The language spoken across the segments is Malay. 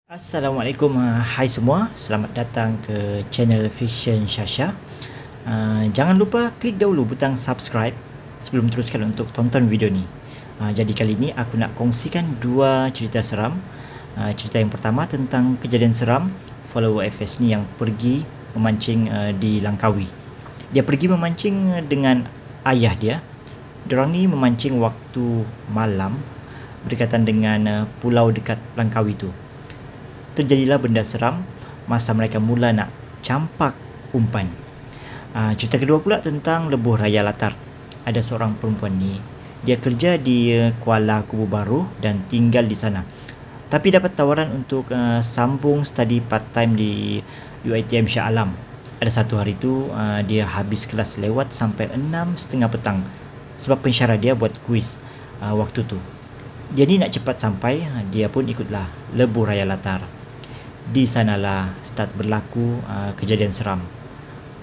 Assalamualaikum, hai semua. Selamat datang ke channel Fiction Shasha. Jangan lupa klik dahulu butang subscribe sebelum teruskan untuk tonton video ni. Jadi kali ni aku nak kongsikan dua cerita seram. Cerita yang pertama tentang kejadian seram follower FS ni yang pergi memancing di Langkawi. Dia pergi memancing dengan ayah dia. Diorang ni memancing waktu malam berdekatan dengan pulau dekat Langkawi tu. Terjadilah benda seram masa mereka mula nak campak umpan. Cerita kedua pula tentang lebuh raya latar. Ada seorang perempuan ni, dia kerja di Kuala Kubu Baru dan tinggal di sana. Tapi dapat tawaran untuk sambung study part time di UiTM Shah Alam. Ada satu hari tu dia habis kelas lewat sampai 6:30 petang sebab pensyarah dia buat kuis waktu tu. Dia ni nak cepat sampai, dia pun ikutlah lebuh raya latar. Di sanalah start berlaku kejadian seram.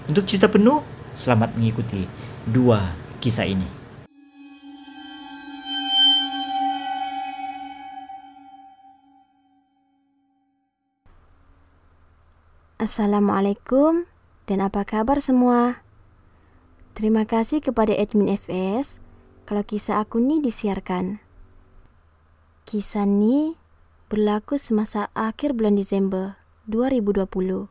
Untuk cerita penuh, selamat mengikuti dua kisah ini. Assalamualaikum dan apa kabar semua? Terima kasih kepada admin FS kalau kisah aku ni disiarkan. Kisah ni berlaku semasa akhir bulan Disember 2020.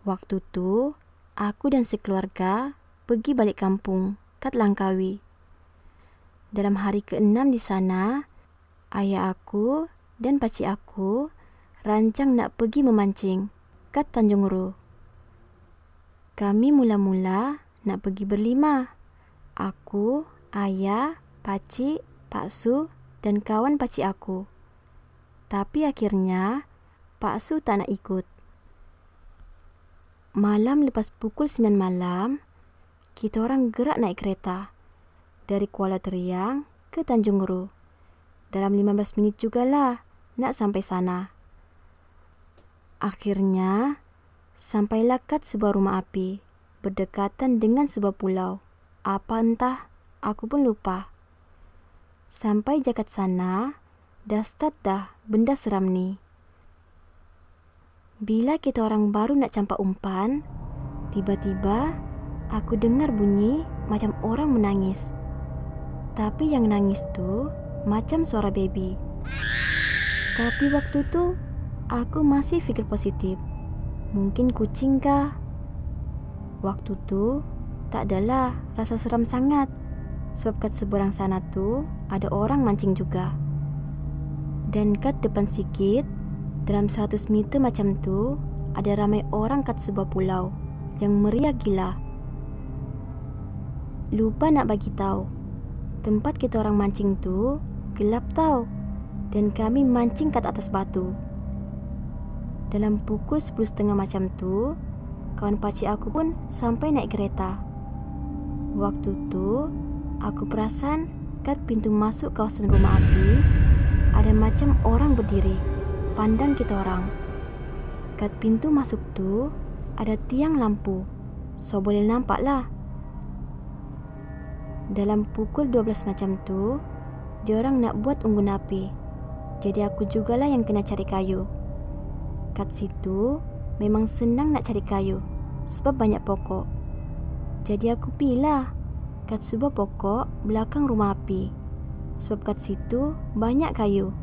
Waktu tu, aku dan sekeluarga pergi balik kampung kat Langkawi. Dalam hari ke-6 di sana, ayah aku dan pakcik aku rancang nak pergi memancing kat Tanjung Ru. Kami mula-mula nak pergi berlima. Aku, ayah, pakcik, Pak Su dan kawan pakcik aku. Tapi akhirnya, Pak Su tak nak ikut. Malam lepas pukul 9 malam, kita orang gerak naik kereta dari Kuala Teriang ke Tanjung Ru. Dalam 15 minit jugalah nak sampai sana. Akhirnya, sampailah kat sebuah rumah api berdekatan dengan sebuah pulau. Apa entah, aku pun lupa. Sampai dekat sana, dah start dah benda seram ni. Bila kita orang baru nak campak umpan, tiba-tiba aku dengar bunyi macam orang menangis. Tapi yang nangis tu macam suara baby. Tapi waktu tu aku masih fikir positif. Mungkin kucing kah? Waktu tu tak adalah rasa seram sangat. Sebab kat seberang sana tu ada orang mancing juga. Dan kat depan sikit, dalam 100 meter macam tu, ada ramai orang kat sebuah pulau yang meriah gila. Lupa nak bagi tahu, tempat kita orang mancing tu gelap tau, dan kami mancing kat atas batu. Dalam pukul 10.30 macam tu, kawan pakcik aku pun sampai naik kereta. Waktu tu, aku perasan kat pintu masuk kawasan rumah api, ada macam orang berdiri, pandang kita orang. Kat pintu masuk tu, ada tiang lampu, so boleh nampak lah. Dalam pukul 12 macam tu, diorang nak buat unggun api. Jadi aku jugalah yang kena cari kayu. Kat situ, memang senang nak cari kayu, sebab banyak pokok. Jadi aku pilih kat sebuah pokok belakang rumah api. Sebab kat situ banyak kayu.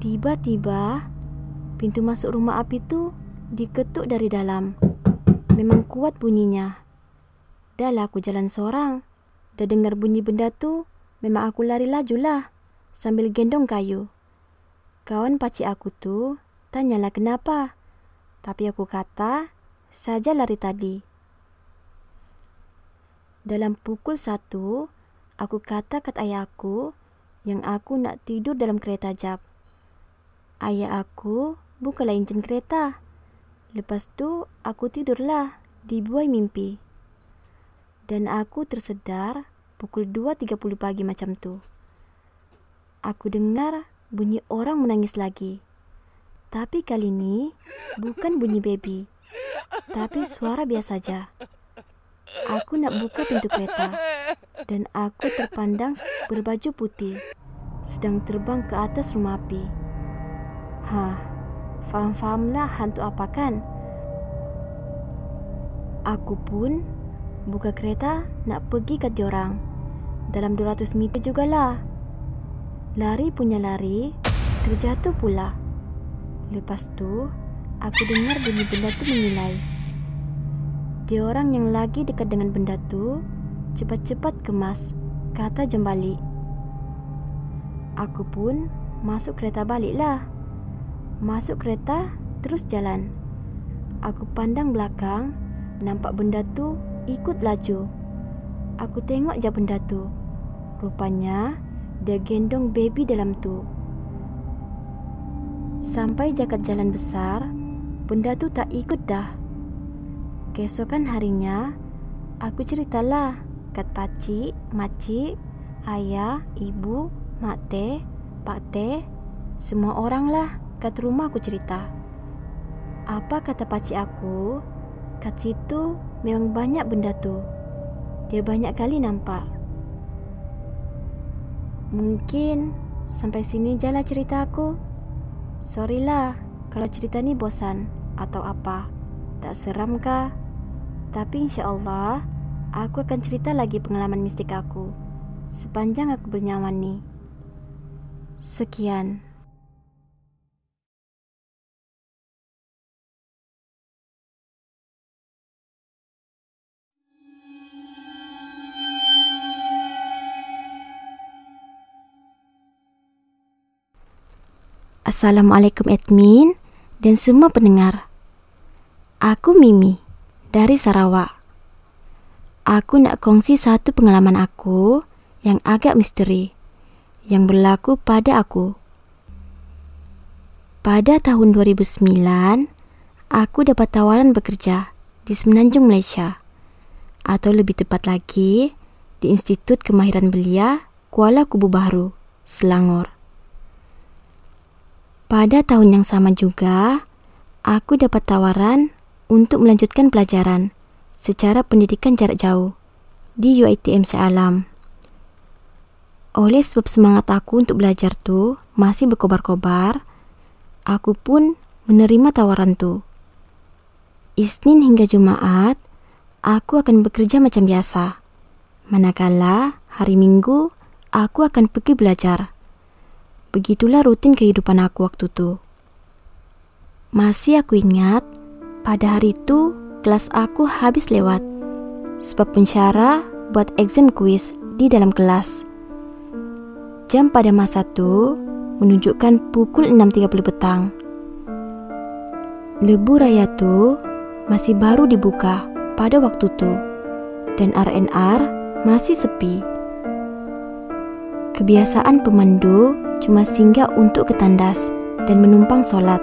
Tiba-tiba pintu masuk rumah api tu diketuk dari dalam. Memang kuat bunyinya. Dah lah aku jalan seorang. Dah dengar bunyi benda tu, memang aku lari lajulah sambil gendong kayu. Kawan pakcik aku tu tanyalah kenapa. Tapi aku kata, saja lari tadi. Dalam pukul 1, aku kata kat ayah aku yang aku nak tidur dalam kereta jap. Ayah aku bukalah enjin kereta. Lepas tu aku tidurlah di buai mimpi. Dan aku tersedar pukul 2.30 pagi macam tu. Aku dengar bunyi orang menangis lagi. Tapi kali ni bukan bunyi baby, tapi suara biasa saja. Aku nak buka pintu kereta dan aku terpandang berbaju putih sedang terbang ke atas rumah api. Faham-fahamlah hantu apa kan? Aku pun buka kereta nak pergi ke diorang. Dalam 200 meter jugalah. Lari punya lari, terjatuh pula. Lepas tu, aku dengar bunyi benda tu menilai. Diorang yang lagi dekat dengan benda tu, cepat-cepat kemas, kata jom balik. Aku pun masuk kereta baliklah. Masuk kereta, terus jalan. Aku pandang belakang, nampak benda tu ikut laju. Aku tengok je benda tu. Rupanya, dia gendong baby dalam tu. Sampai jagat jalan besar, benda tu tak ikut dah. Keesokan harinya, aku ceritalah kat pakcik, makcik, ayah, ibu, mak teh, pak teh, semua orang lah. Kat rumah aku cerita. Apa kata pakcik aku? Kat situ memang banyak benda tu. Dia banyak kali nampak. Mungkin sampai sini je lah cerita aku. Sorry lah kalau cerita ni bosan atau apa. Tak seram kah? Tapi insya-Allah aku akan cerita lagi pengalaman mistik aku sepanjang aku bernyawa ni. Sekian. Assalamualaikum admin dan semua pendengar. Aku Mimi dari Sarawak. Aku nak kongsi satu pengalaman aku yang agak misteri yang berlaku pada aku. Pada tahun 2009, aku dapat tawaran bekerja di Semenanjung Malaysia, atau lebih tepat lagi di Institut Kemahiran Belia Kuala Kubu Baharu, Selangor. Pada tahun yang sama juga, aku dapat tawaran untuk melanjutkan pelajaran secara pendidikan jarak jauh di UiTM Shah Alam. Oleh sebab semangat aku untuk belajar tu masih berkobar-kobar, aku pun menerima tawaran tu. Isnin hingga Jumaat, aku akan bekerja macam biasa. Manakala hari Minggu, aku akan pergi belajar. Begitulah rutin kehidupan aku waktu tu. Masih aku ingat, pada hari itu kelas aku habis lewat sebab pensyarah buat exam kuis di dalam kelas. Jam pada masa tu menunjukkan pukul 6.30 petang. Lebuh raya tu masih baru dibuka pada waktu tu dan R&R masih sepi. Kebiasaan pemandu cuma singgah untuk ke tandas dan menumpang solat.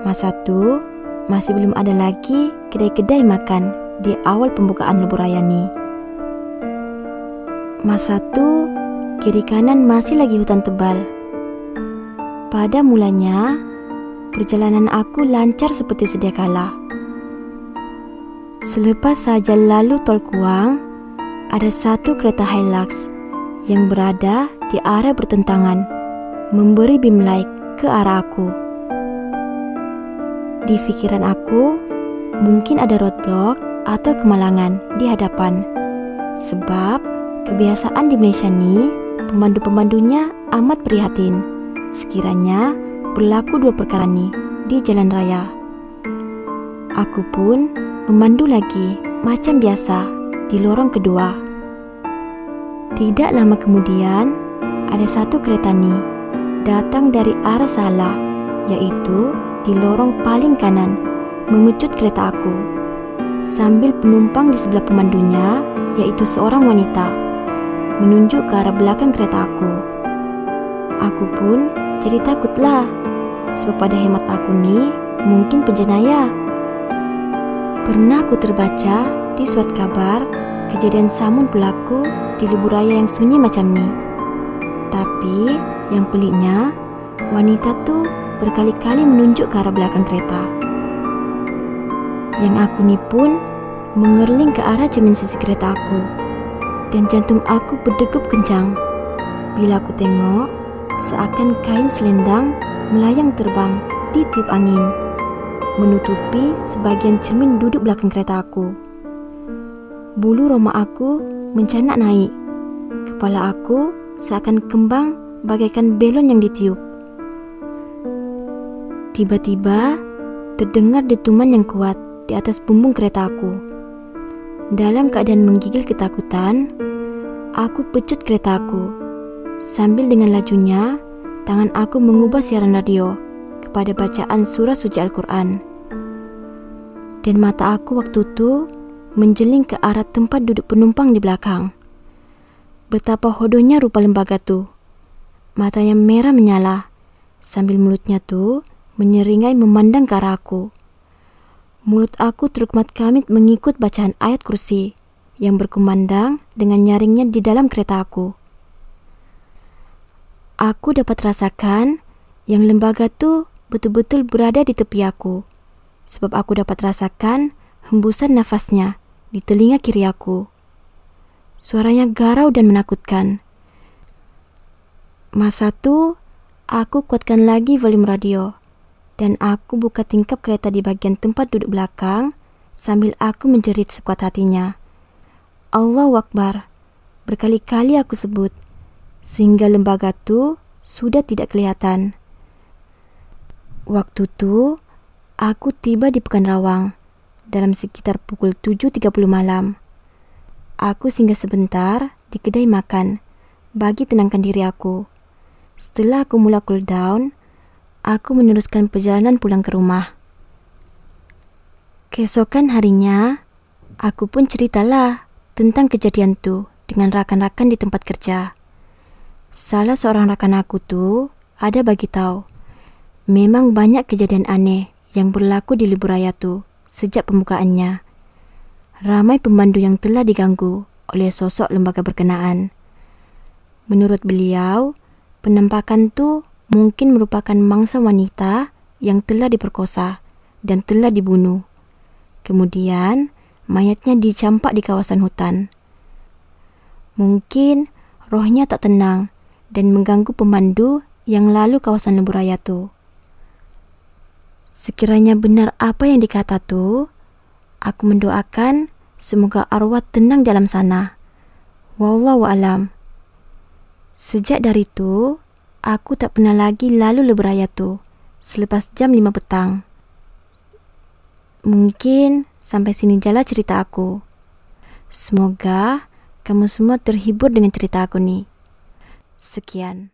Masa tu masih belum ada lagi kedai-kedai makan di awal pembukaan lebuh raya ni. Masa tu kiri kanan masih lagi hutan tebal. Pada mulanya perjalanan aku lancar seperti sedia kala. Selepas saja lalu Tol Kuang, ada satu kereta Hilux yang berada di arah bertentangan, memberi beam light ke arah aku. Di fikiran aku, mungkin ada roadblock atau kemalangan di hadapan. Sebab kebiasaan di Malaysia ni, pemandu-pemandunya amat prihatin sekiranya berlaku dua perkara ni di jalan raya. Aku pun memandu lagi macam biasa di lorong kedua. Tidak lama kemudian, ada satu kereta ni datang dari arah salah, iaitu di lorong paling kanan, memecut kereta aku. Sambil penumpang di sebelah pemandunya, iaitu seorang wanita, menunjuk ke arah belakang kereta aku. Aku pun jadi takutlah, sebab pada hemat aku ni mungkin penjenayah. Pernah aku terbaca di suatu kabar kejadian samun berlaku di lebuh raya yang sunyi macam ni. Tapi yang peliknya, wanita tu berkali-kali menunjuk ke arah belakang kereta. Yang aku ni pun mengerling ke arah cermin sisi kereta aku, dan jantung aku berdegup kencang bila aku tengok seakan kain selendang melayang terbang di tiup angin, menutupi sebagian cermin duduk belakang kereta aku. Bulu roma aku mencanak naik. Kepala aku seakan kembang bagaikan belon yang ditiup. Tiba-tiba terdengar dentuman yang kuat di atas bumbung kereta aku. Dalam keadaan menggigil ketakutan, aku pecut kereta aku. Sambil dengan lajunya, tangan aku mengubah siaran radio kepada bacaan surah suci Al-Quran. Dan mata aku waktu itu menjeling ke arah tempat duduk penumpang di belakang. Betapa hodohnya rupa lembaga tuh. Matanya merah menyala, sambil mulutnya tuh menyeringai memandang ke arah aku. Mulut aku terukmat-kamit mengikut bacaan ayat kursi yang berkumandang dengan nyaringnya di dalam kereta aku. Aku dapat rasakan yang lembaga tuh betul-betul berada di tepi aku, sebab aku dapat rasakan hembusan nafasnya di telinga kiri aku. Suaranya garau dan menakutkan. Masa itu, aku kuatkan lagi volume radio, dan aku buka tingkap kereta di bagian tempat duduk belakang sambil aku menjerit sekuat hatinya. Allahu Akbar, berkali-kali aku sebut, sehingga lembaga itu sudah tidak kelihatan. Waktu itu, aku tiba di Pekanrawang dalam sekitar pukul 7.30 malam. Aku singgah sebentar di kedai makan bagi tenangkan diri aku. Setelah aku mula cool down, aku meneruskan perjalanan pulang ke rumah. Keesokan harinya, aku pun ceritalah tentang kejadian itu dengan rakan-rakan di tempat kerja. Salah seorang rakan aku tuh ada bagi tahu, memang banyak kejadian aneh yang berlaku di libur raya tuh sejak pembukaannya. Ramai pemandu yang telah diganggu oleh sosok lembaga berkenaan. Menurut beliau, penampakan tuh mungkin merupakan mangsa wanita yang telah diperkosa dan telah dibunuh. Kemudian, mayatnya dicampak di kawasan hutan. Mungkin rohnya tak tenang dan mengganggu pemandu yang lalu kawasan lembu raya tuh. Sekiranya benar apa yang dikata tuh, aku mendoakan semoga arwah tenang dalam sana. Wallahu alam. Sejak dari itu, aku tak pernah lagi lalu lembu raya tuh selepas jam 5 petang. Mungkin sampai sini jala cerita aku. Semoga kamu semua terhibur dengan cerita aku nih. Sekian.